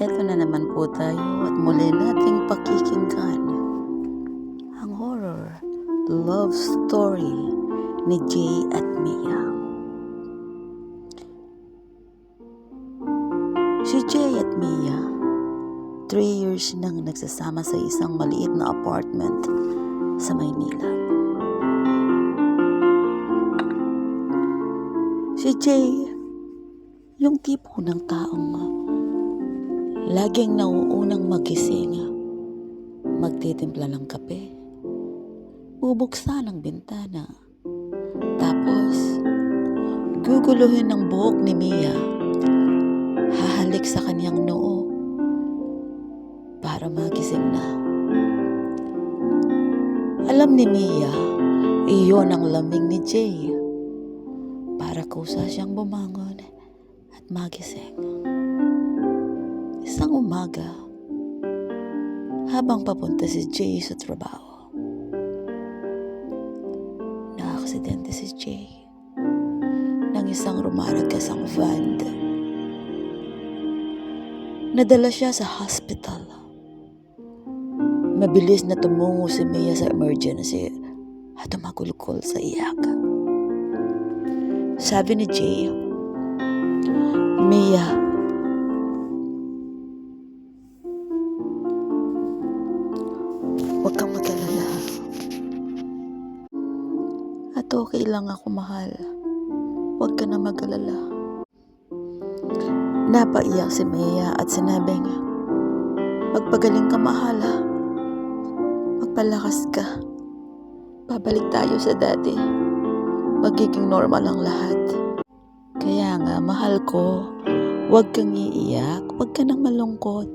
Eto na naman po tayo at muli nating pakikinggan ang horror love story ni Jay at Mia. Si Jay at Mia, 3 years nang nagsasama sa isang maliit na apartment sa Maynila. Si Jay, yung tipo ng taong laging nauunang magising, magtitimpla ng kape, bubuksan ang bintana, tapos guguluhin ng buhok ni Mia, hahalik sa kanyang noo para magising na. Alam ni Mia, iyon ang lamig ni Jay para kusa siyang bumangon at magising. Isang umaga, habang papunta si Jay sa trabaho, na-aksidente si Jay ng isang rumaragasang van. Nadala siya sa hospital. Mabilis na tumungo si Mia sa emergency at tumagulgol sa iyak. Sabi ni Jay, "Mia, huwag kang mag-alala. At okay lang ako, mahal. Huwag ka na mag-alala." Napaiyak si Mia at sinabing, "Magpagaling ka, mahal. Magpalakas ka. Babalik tayo sa dati. Magiging normal ang lahat. Kaya nga, mahal ko, huwag kang iiyak, huwag ka nang malungkot.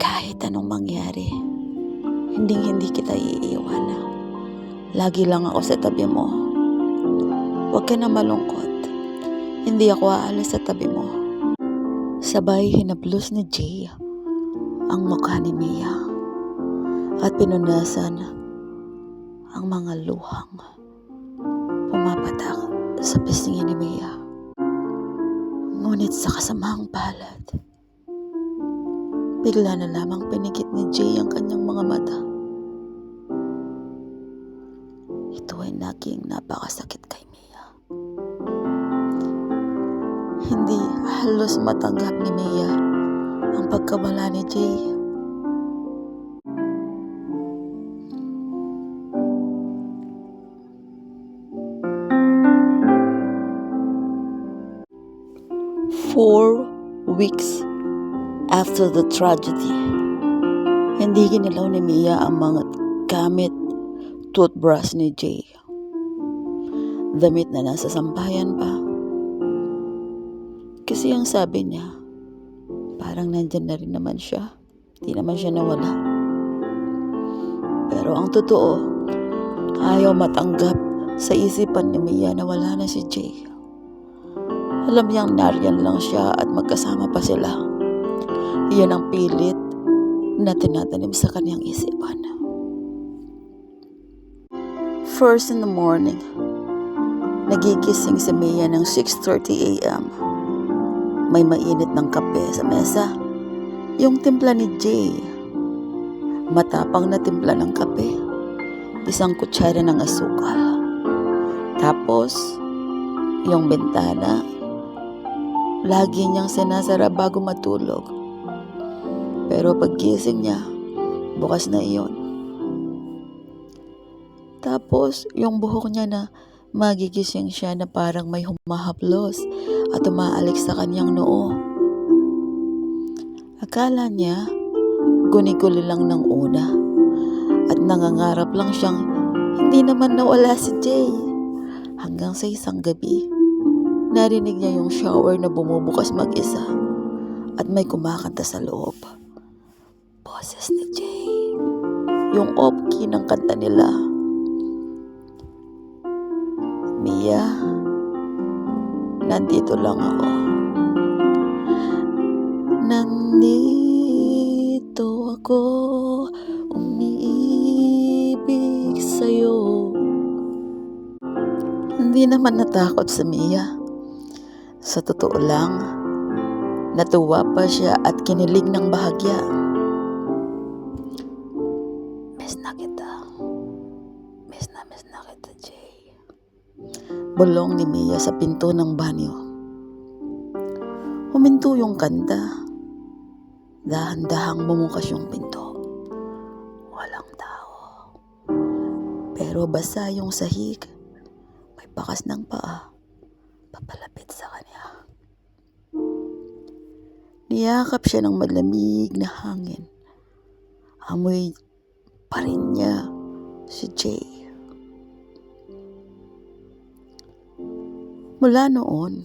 Kahit anong mangyari, hindi kita iiwan. Lagi lang ako sa tabi mo. Huwag ka nang malungkot. Hindi ako aalis sa tabi mo." Sabay hinaplos ni Jay ang mukha ni Mia at pinunasan ang mga luhang pumapatak sa pisngi ni Mia. Ngunit sa kasamahang palad, bigla na lamang pinikit ni Jay ang kanyang mga mata. Ito ay naging napakasakit kay Mia. Hindi halos matanggap ni Mia ang pagkawala ni Jay. Four weeks after the tragedy, hindi ginilaw ni Mia ang mga gamit, toothbrush ni Jay. Damit na nasa sampayan pa. Kasi ang sabi niya, parang nandyan na rin naman siya. Di naman siya nawala. Pero ang totoo, ayaw matanggap sa isipan ni Mia na wala na si Jay. Alam niyang nariyan lang siya at magkasama pa sila. Iyon ang pilit na tinatanim sa kanyang isipan. First in the morning, nagigising si Mia ng 6:30 a.m. May mainit ng kape sa mesa. Yung timpla ni Jay. Matapang na timpla ng kape. Isang kutsara ng asukal. Tapos, yung bintana, lagi niyang sinasara bago matulog. Pero paggising niya, bukas na iyon. Tapos, yung buhok niya na magigising siya na parang may humahaplos at umaalik sa kanyang noo. Akala niya, guni-guli lang ng una at nangangarap lang siyang hindi naman nawala si Jay. Hanggang sa isang gabi, narinig niya yung shower na bumubukas mag-isa at may kumakanta sa loob. Boses ni Jay. Yung off-key ng kanta nila. "Mia, nandito lang ako. Nandito ako, umiibig sa'yo." Hindi naman natakot si Mia. Sa totoo lang, Natuwa pa siya at kinilig ng bahagya. Miss na kita. Miss na kita, Jay. Bulong ni Mia sa pinto ng banyo. Huminto yung kanta. Dahan-dahang bumukas yung pinto. Walang tao. Pero basa yung sahig. May bakas ng paa. Papalapit sa kanya. Niyakap siya ng malamig na hangin. Amoy pa rin niya si Jay. Mula noon,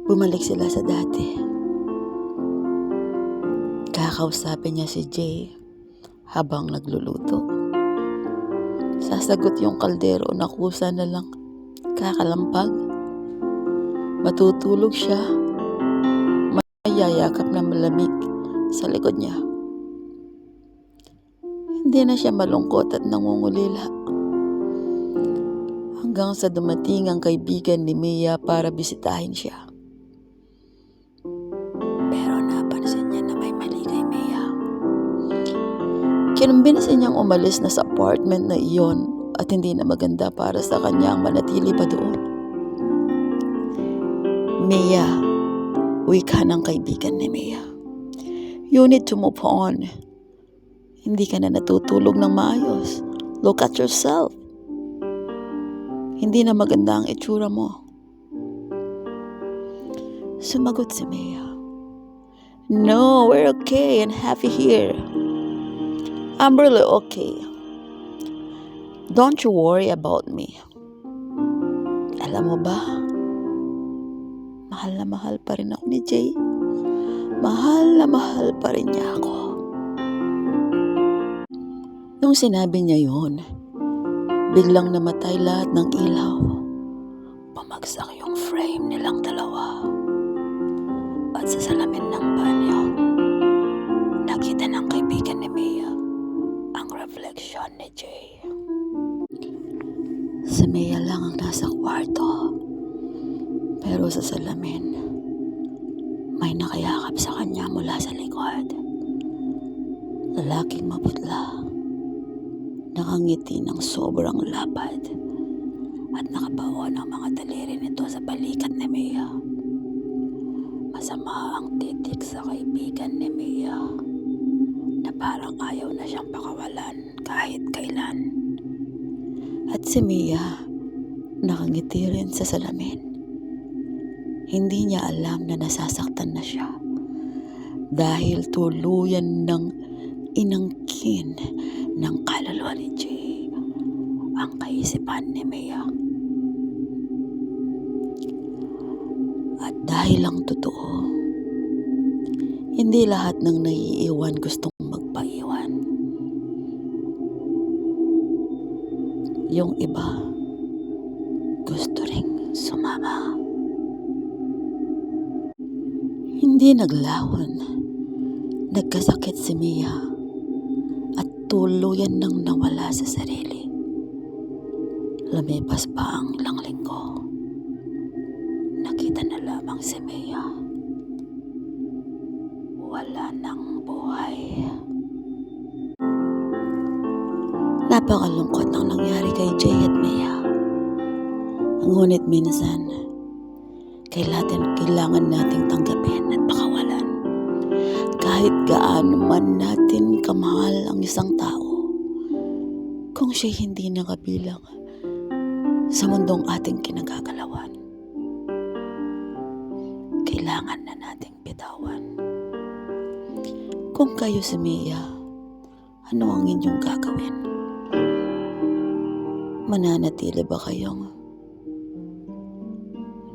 bumalik sila sa dati. Kakausapin niya si Jay habang nagluluto. Sasagot yung kaldero na kusa na lang kakalampag. Matutulog siya. Mayayakap na malamig sa likod niya. Hindi na siya malungkot at nangungulila. Hanggang sa dumating ang kaibigan ni Mia para bisitahin siya. Pero napansin niya na may mali kay Mia. Kinumbinsi niyang umalis na sa apartment na iyon at hindi na maganda para sa kanya ang manatili pa doon. Mia, wika ng kaibigan ni Mia. You need to move on. Hindi ka na natutulog ng maayos. Look at yourself. Hindi na maganda ang itsura mo. Sumagot si Mia. No, we're okay and happy here. I'm really okay. Don't you worry about me. Alam mo ba, mahal na mahal pa rin ako ni Jay. Mahal na mahal pa rin niya ako. Nung sinabi niya yun, biglang namatay lahat ng ilaw. Pamagsak yung frame nilang dalawa. At sa salamin ng banyo, nakita ng kaibigan ni Mia ang reflection ni Jay. Si Mia lang ang nasa kwarto. Pero sa salamin, may nakayakap sa kanya mula sa likod. Lalaking maputla. Nakangiti ng sobrang lapad at nakabawa ng mga daliri nito sa balikat ni Mia. Masama ang titik sa kaibigan ni Mia na parang ayaw na siyang pakawalan kahit kailan. At si Mia nakangiti rin sa salamin. Hindi niya alam na nasasaktan na siya dahil tuluyan ng inangkin ng kaluluwa ni Jay ang kaisipan ni Mia. At dahil lang totoo, hindi lahat ng naiiwan gustong magpaiwan. Yung iba, gusto ring sumama. Hindi naglahon. Nagkasakit si Mia at tuluyan nang nawala sa sarili. Lumipas pa ang ilang linggo. Nakita na lamang si Mia. Wala nang buhay. Napakalungkot ng nangyari kay Jay at Mia. Ngunit minsan, kailangan nating tanggapin at pakawalan. Kahit gaano man natin kamahal ang isang tao, kung siya hindi nakabilang sa mundong ating kinagagalawan, kailangan na nating bitawan. Kung kayo si Mia, ano ang inyong gagawin? Mananatili ba kayong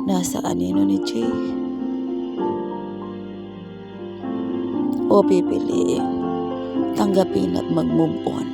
nasa anino ni Jay? O pipiliin tanggapin at mag-move on